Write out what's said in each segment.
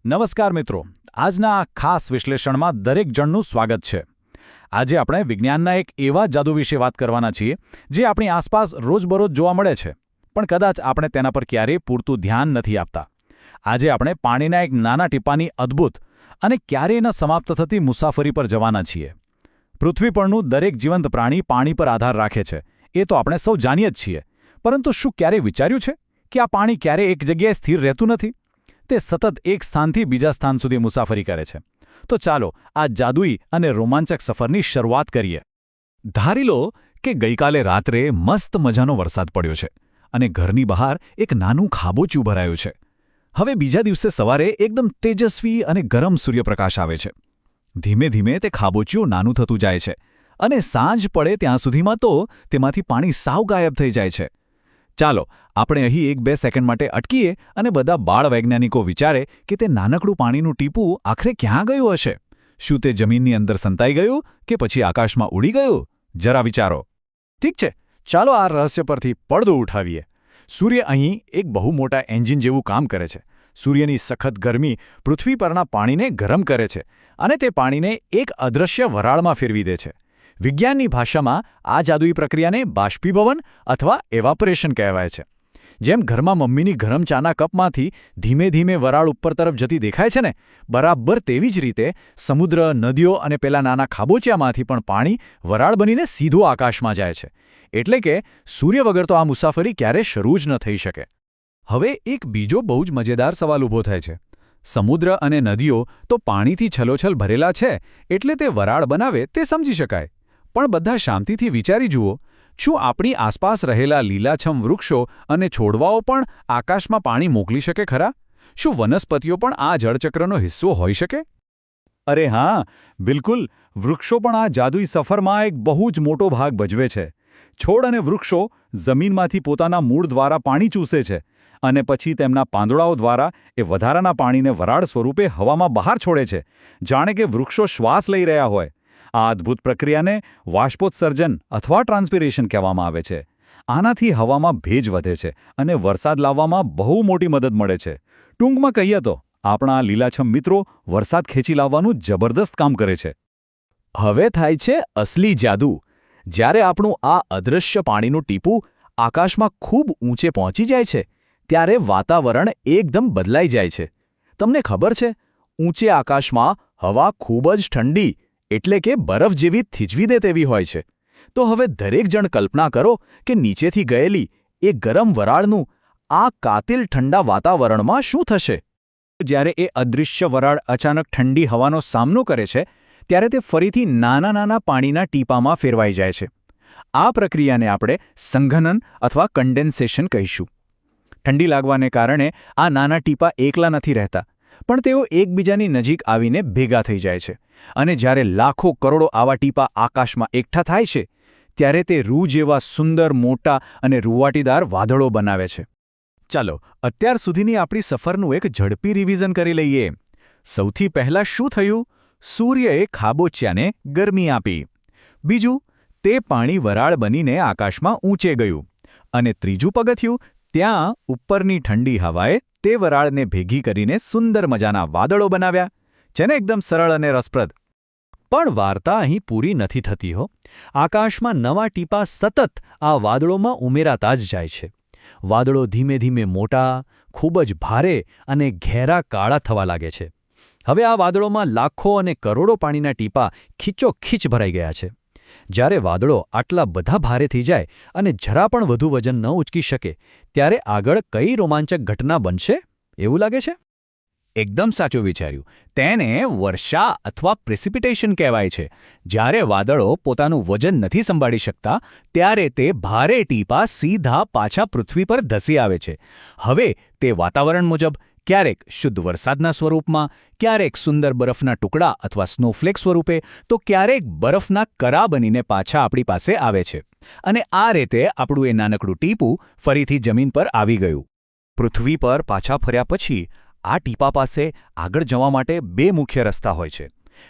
નમસ્કાર મિત્રો, આજના આ ખાસ વિશ્લેષણમાં દરેક જણનું સ્વાગત છે. આજે આપણે વિજ્ઞાનના એક એવા જાદુ વિશે વાત કરવાના છીએ જે આપણી આસપાસ રોજબરોજ જોવા મળે છે, પણ કદાચ આપણે તેના પર ક્યારેય પૂરતું ધ્યાન નથી આપતા. આજે આપણે પાણીના એક નાના ટીપાની અદ્ભુત અને ક્યારેય ન સમાપ્ત થતી મુસાફરી પર જવાના છીએ. પૃથ્વી પરનું દરેક જીવંત પ્રાણી પાણી પર આધાર રાખે છે, એ તો આપણે સૌ જાણીએ જ છીએ. પરંતુ શું ક્યારેય વિચાર્યું છે કે આ પાણી ક્યારેય એક જગ્યાએ સ્થિર રહેતું નથી? તે સતત એક સ્થાનથી બીજા સ્થાન સુધી મુસાફરી કરે છે. તો ચાલો આ જાદુઈ અને રોમાંચક સફરની શરૂઆત કરીએ. ધારી લો કે ગઈકાલે રાત્રે મસ્ત મજાનો વરસાદ પડ્યો છે અને ઘરની બહાર એક નાનું ખાબોચિયું ભરાયું છે. હવે બીજા દિવસે સવારે એકદમ તેજસ્વી અને ગરમ સૂર્યપ્રકાશ આવે છે. ધીમે ધીમે તે ખાબોચિયું નાનું થતું જાય છે અને સાંજ પડે ત્યાં સુધીમાં તો તેમાંથી પાણી સાવ ગાયબ થઈ જાય છે. ચાલો આપણે અહીં 1-2 સેકન્ડ માટે અટકીએ અને બધા બાળ વૈજ્ઞાનિકો વિચારે કે તે નાનકડું પાણીનું ટીપું આખરે ક્યાં ગયું હશે. શું તે જમીનની અંદર સંતાઈ ગયું કે પછી આકાશમાં ઉડી ગયું? જરા વિચારો. ઠીક છે, ચાલો આ રહસ્ય પરથી પડદો ઉઠાવીએ. સૂર્ય અહીં એક બહુ મોટા એન્જિન જેવું કામ કરે છે. સૂર્યની સખત ગરમી પૃથ્વી પરના પાણીને ગરમ કરે છે અને તે પાણીને એક અદૃશ્ય વરાળમાં ફેરવી દે છે. વિજ્ઞાનની ભાષામાં આ જાદુઈ પ્રક્રિયાને બાષ્પીભવન અથવા એવાપોરેશન કહેવાય છે. જેમ ઘરમાં મમ્મીની ગરમ ચાના કપમાંથી ધીમે ધીમે વરાળ ઉપર તરફ જતી દેખાય છે ને, બરાબર તેવી જ રીતે સમુદ્ર, નદીઓ અને પેલા નાના ખાબોચિયામાંથી પણ પાણી વરાળ બનીને સીધું આકાશમાં જાય છે. એટલે કે સૂર્ય વગર તો આ મુસાફરી ક્યારે શરૂ જ ન થઈ શકે. હવે એક બીજો બહુ જ મજેદાર સવાલ ઊભો થાય છે. સમુદ્ર અને નદીઓ તો પાણીથી છલોછલ ભરેલા છે એટલે તે વરાળ બનાવે તે સમજી શકાય. પણ બધા શાંતિથી વિચારી જુઓ, શું આપણી આસપાસ રહેલા લીલાછમ વૃક્ષો અને છોડવાઓ પણ આકાશમાં પાણી મોકલી શકે ખરા? શું વનસ્પતિઓ પણ આ જળચક્રનો હિસ્સો હોઈ શકે? અરે હા, બિલકુલ. વૃક્ષો પણ આ જાદુઈ સફરમાં એક બહુ જ મોટો ભાગ ભજવે છે. છોડ અને વૃક્ષો જમીનમાંથી પોતાના મૂળ દ્વારા પાણી ચૂસે છે અને પછી તેમના પાંદડાઓ દ્વારા એ વધારાના પાણીને વરાળ સ્વરૂપે હવામાં બહાર છોડે છે, જાણે કે વૃક્ષો શ્વાસ લઈ રહ્યા હોય. આ અદ્ભુત પ્રક્રિયાને વાષ્પોત્સર્જન અથવા ટ્રાન્સપિરેશન કહેવામાં આવે છે. આનાથી હવામાં ભેજ વધે છે અને વરસાદ લાવવામાં બહુ મોટી મદદ મળે છે. ટૂંકમાં કહીએ તો આપણા લીલાછમ મિત્રો વરસાદ ખેંચી લાવવાનું જબરદસ્ત કામ કરે છે. હવે થાય છે અસલી જાદુ. જ્યારે આપણું આ અદૃશ્ય પાણીનું ટીપું આકાશમાં ખૂબ ઊંચે પહોંચી જાય છે, ત્યારે વાતાવરણ એકદમ બદલાઈ જાય છે. તમને ખબર છે, ઊંચે આકાશમાં હવા ખૂબ જ ઠંડી એટલે કે બરફ જેવી થીજવી દે તેવી હોય છે. તો હવે દરેક જણ કલ્પના કરો કે નીચેથી ગયેલી એ ગરમ વરાળનું આ કાતિલ ઠંડા વાતાવરણમાં શું થશે? જ્યારે એ અદૃશ્ય વરાળ અચાનક ઠંડી હવાનો સામનો કરે છે, ત્યારે તે ફરીથી નાના નાના પાણીના ટીપામાં ફેરવાઈ જાય છે. આ પ્રક્રિયાને આપણે સંઘનન અથવા કન્ડેન્સેશન કહીશું. ઠંડી લાગવાને કારણે આ નાના ટીપા એકલા નથી રહેતા, પણ તેઓ એકબીજાની નજીક આવીને ભેગા થઈ જાય છે. અને જ્યારે લાખો કરોડો આવા ટીપા આકાશમાં એકઠા થાય છે, ત્યારે તે રૂ જેવા સુંદર, મોટા અને રૂવાટીદાર વાદળો બનાવે છે. ચાલો અત્યાર સુધીની આપણી સફરનું એક ઝડપી રિવિઝન કરી લઈએ. સૌથી પહેલાં શું થયું? સૂર્યએ ખાબોચિયાને ગરમી આપી. બીજું, તે પાણી વરાળ બનીને આકાશમાં ઊંચે ગયું. અને ત્રીજું પગથિયું, ત્યાં ઉપરની ઠંડી હવાએ તે વરાળને ભેગી કરીને સુંદર મજાના વાદળો બનાવ્યા. છે ને એકદમ સરળ અને રસપ્રદ? પણ વાર્તા અહીં પૂરી નથી થતી હો. આકાશમાં નવા ટીપા સતત આ વાદળોમાં ઉમેરાતા જ જાય છે. વાદળો ધીમે ધીમે મોટા, ખૂબ જ ભારે અને ઘેરા કાળા થવા લાગે છે. હવે આ વાદળોમાં લાખો અને કરોડો પાણીના ટીપા ખીચોખીચ ભરાઈ ગયા છે. જ્યારે વાદળો આટલા બધા ભારે થઈ જાય અને જરા પણ વધુ વજન ન ઉચકી શકે, ત્યારે આગળ કઈ રોમાંચક ઘટના બનશે એવું લાગે છે? એકદમ સાચું વિચાર્યું. તેને વર્ષા અથવા પ્રેસિપિટેશન કહેવાય છે. જ્યારે વાદળો પોતાનું વજન નથી સંભાળી શકતા, ત્યારે તે ભારે ટીપા સીધા પાછા પૃથ્વી પર ધસી આવે છે. હવે તે વાતાવરણ મુજબ ક્યારેક શુદ્ધ વરસાદના સ્વરૂપમાં, ક્યારેક સુંદર બરફના ટુકડા અથવા સ્નોફ્લેક સ્વરૂપે, તો ક્યારેક બરફના કરા બનીને પાછા આપણી પાસે આવે છે. અને આ રીતે આપણું એ નાનકડું ટીપું ફરીથી જમીન પર આવી ગયું. પૃથ્વી પર પાછા ફર્યા પછી આ ટીપા પાસે આગળ જવા માટે 2 મુખ્ય રસ્તા હોય છે.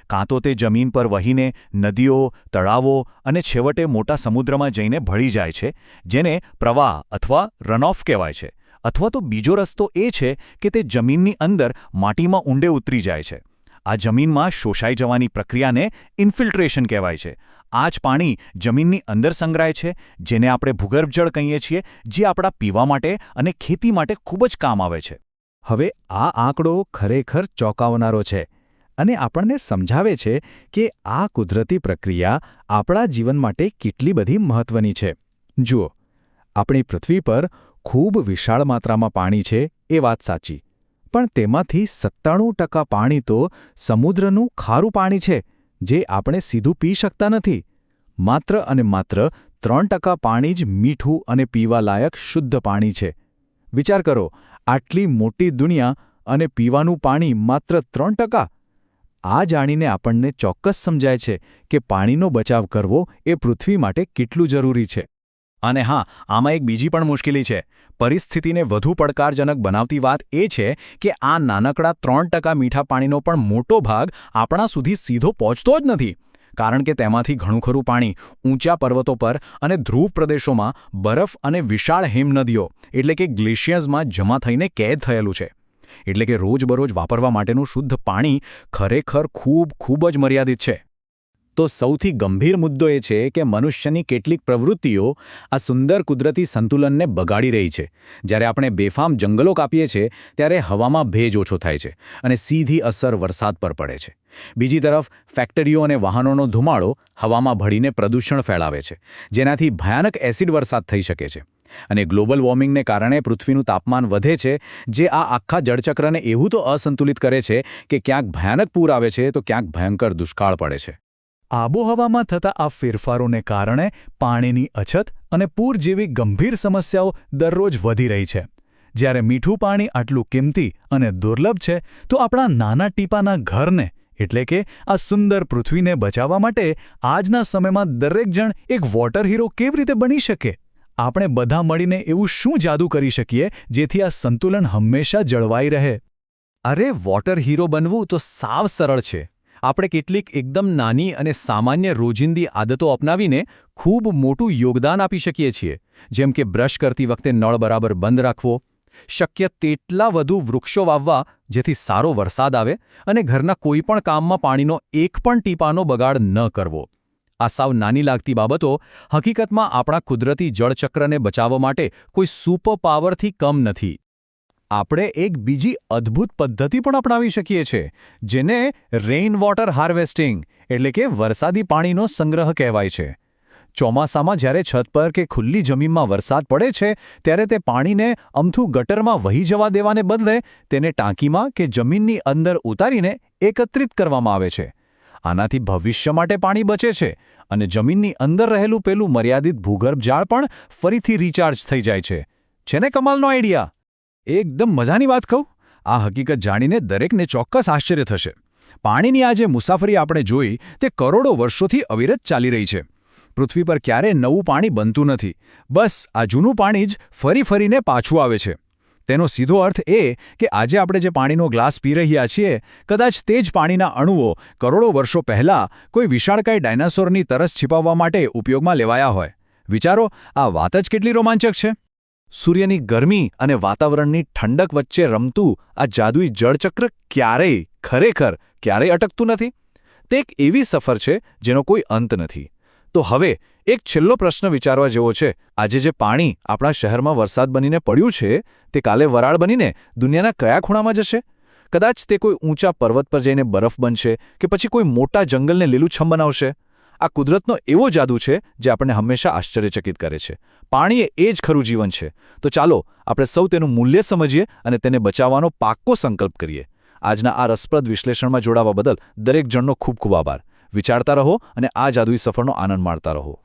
કાં તો તે જમીન પર વહીને નદીઓ, તળાવો અને છેવટે મોટા સમુદ્રમાં જઈને ભળી જાય છે, જેને પ્રવાહ અથવા રનઓફ કહેવાય છે. અથવા તો બીજો રસ્તો એ છે કે તે જમીનની અંદર માટીમાં ઊંડે ઉતરી જાય છે. આ જમીનમાં શોષાઈ જવાની પ્રક્રિયાને ઇન્ફિલ્ટ્રેશન કહેવાય છે. આ જ પાણી જમીનની અંદર સંગ્રહાય છે, જેને આપણે ભૂગર્ભ જળ કહીએ છીએ, જે આપણા પીવા માટે અને ખેતી માટે ખૂબ જ કામ આવે છે. હવે આ આંકડો ખરેખર ચોંકાવનારો છે અને આપણને સમજાવે છે કે આ કુદરતી પ્રક્રિયા આપણા જીવન માટે કેટલી બધી મહત્વની છે. જુઓ, આપણી પૃથ્વી પર ખૂબ વિશાળ માત્રામાં પાણી છે એ વાત સાચી, પણ તેમાંથી 97% પાણી તો સમુદ્રનું ખારું પાણી છે, જે આપણે સીધું પી શકતા નથી. માત્ર અને માત્ર 3% પાણી જ મીઠું અને પીવાલાયક શુદ્ધ પાણી છે. વિચાર કરો, આટલી મોટી દુનિયા અને પીવાનું પાણી માત્ર 3%. આ જાણીને આપણને ચોક્કસ સમજાય છે કે પાણીનો બચાવ કરવો એ પૃથ્વી માટે કેટલું જરૂરી છે. અને હા, આમાં એક બીજી પણ મુશ્કેલી છે. પરિસ્થિતિને વધુ પડકારજનક બનાવતી વાત એ છે કે આ નાનકડા 3% મીઠા પાણીનો પણ મોટો ભાગ આપણા સુધી સીધો પહોંચતો જ નથી, કારણ કે તેમાંથી ઘણું ખરું પાણી ઊંચા પર્વતો પર અને ધ્રુવ પ્રદેશોમાં બરફ અને વિશાળ હિમનદીઓ એટલે કે ગ્લેશિયર્સમાં જમા થઈને કેદ થયેલું છે. એટલે કે રોજબરોજ વાપરવા માટેનું શુદ્ધ પાણી ખરેખર ખૂબ જ મર્યાદિત છે. તો સૌથી ગંભીર મુદ્દો એ છે કે મનુષ્યની કેટલીક પ્રવૃત્તિઓ આ સુંદર કુદરતી સંતુલનને બગાડી રહી છે. જ્યારે આપણે બેફામ જંગલો કાપીએ છીએ ત્યારે હવામાં ભેજ ઓછો થાય છે અને સીધી અસર વરસાદ પર પડે છે. બીજી તરફ ફેક્ટરીઓ અને વાહનોનો ધુમાડો હવામાં ભળીને પ્રદૂષણ ફેલાવે છે, જેનાથી ભયાનક એસિડ વરસાદ થઈ શકે છે. અને ગ્લોબલ વોર્મિંગને કારણે પૃથ્વીનું તાપમાન વધે છે, જે આ આખા જળચક્રને એવું તો અસંતુલિત કરે છે કે ક્યાંક ભયાનક પૂર આવે છે તો ક્યાંક ભયંકર દુષ્કાળ પડે છે. આબોહવામાં થતા આ ફેરફારોને કારણે પાણીની અછત અને પૂર જેવી ગંભીર સમસ્યાઓ દરરોજ વધી રહી છે. જ્યારે મીઠું પાણી આટલું કિંમતી અને દુર્લભ છે, તો આપણા નાના ટીપાના ઘરને એટલે કે આ સુંદર પૃથ્વીને બચાવવા માટે આજના સમયમાં દરેક જણ એક વોટર હીરો કેવી રીતે બની શકે? આપણે બધા મળીને એવું શું જાદુ કરી શકીએ જેથી આ સંતુલન હંમેશા જળવાઈ રહે? અરે, વોટર હીરો બનવું તો સાવ સરળ છે. આપણે કેટલીક એકદમ નાની અને સામાન્ય રોજિંદી આદતો અપનાવીને ખૂબ મોટું યોગદાન આપી શકીએ છીએ. જેમ કે બ્રશ કરતી વખતે નળ બરાબર બંધ રાખવો, શક્ય તેટલા વધુ વૃક્ષો વાવવા જેથી સારો વરસાદ આવે અને ઘરના કોઈપણ કામમાં પાણીનો એક પણ ટીપાનો બગાડ ન કરવો. આ સાવ નાની લાગતી બાબતો હકીકતમાં આપણા કુદરતી જળચક્રને બચાવવા માટે કોઈ સુપર પાવરથી કમ નથી. આપણે એક બીજી અદ્ભુત પદ્ધતિ પણ અપનાવી શકીએ છીએ, જેને રેઇન વોટર હાર્વેસ્ટિંગ એટલે કે વરસાદી પાણીનો સંગ્રહ કહેવાય છે. ચોમાસામાં જ્યારે છત પર કે ખુલ્લી જમીનમાં વરસાદ પડે છે, ત્યારે તે પાણીને અમથું ગટરમાં વહી જવા દેવાને બદલે તેને ટાંકીમાં કે જમીનની અંદર ઉતારીને એકત્રિત કરવામાં આવે છે. આનાથી ભવિષ્ય માટે પાણી બચે છે અને જમીનની અંદર રહેલું પેલું મર્યાદિત ભૂગર્ભ જળ પણ ફરીથી રિચાર્જ થઈ જાય છે. છે ને કમાલનો આઈડિયા? એકદમ મજાની વાત કહું? આ હકીકત જાણીને દરેકને ચોક્કસ આશ્ચર્ય થશે. પાણીની આ જે મુસાફરી આપણે જોઈ તે કરોડો વર્ષોથી અવિરત ચાલી રહી છે. પૃથ્વી પર ક્યારેય નવું પાણી બનતું નથી. બસ આ જૂનું પાણી જ ફરીને પાછું આવે છે. તેનો સીધો અર્થ એ કે આજે આપણે જે પાણીનો ગ્લાસ પી રહ્યા છીએ, કદાચ તે જ પાણીના અણુઓ કરોડો વર્ષો પહેલાં કોઈ વિશાળકાય ડાયનાસોરની તરસ छिपाવવા માટે ઉપયોગમાં લેવાયા હોય. વિચારો, આ વાત જ કેટલી રોમાંચક છે. સૂર્યની ગરમી અને વાતાવરણની ઠંડક વચ્ચે રમતું આ જાદુઈ જળચક્ર ખરેખર ક્યારેય અટકતું નથી. તે એક એવી સફર છે જેનો કોઈ અંત નથી. તો હવે એક છેલ્લો પ્રશ્ન વિચારવા જેવો છે. આજે જે પાણી આપણા શહેરમાં વરસાદ બનીને પડ્યું છે, તે કાલે વરાળ બનીને દુનિયાના કયા ખૂણામાં જશે? કદાચ તે કોઈ ઊંચા પર્વત પર જઈને બરફ બનશે કે પછી કોઈ મોટા જંગલને લીલુંછમ બનાવશે. આ કુદરતનો એવો જાદુ છે જે આપણને હંમેશા આશ્ચર્યચકિત કરે છે. પાણી એ જ ખરું જીવન છે. તો ચાલો આપણે સૌ તેનું મૂલ્ય સમજીએ અને તેને બચાવવાનો પાક્કો સંકલ્પ કરીએ. આજના આ રસપ્રદ વિશ્લેષણમાં જોડાવા બદલ દરેક જણનો ખૂબ ખૂબ આભાર. વિચારતા રહો અને આ જાદુઈ સફરનો આનંદ માણતા રહો.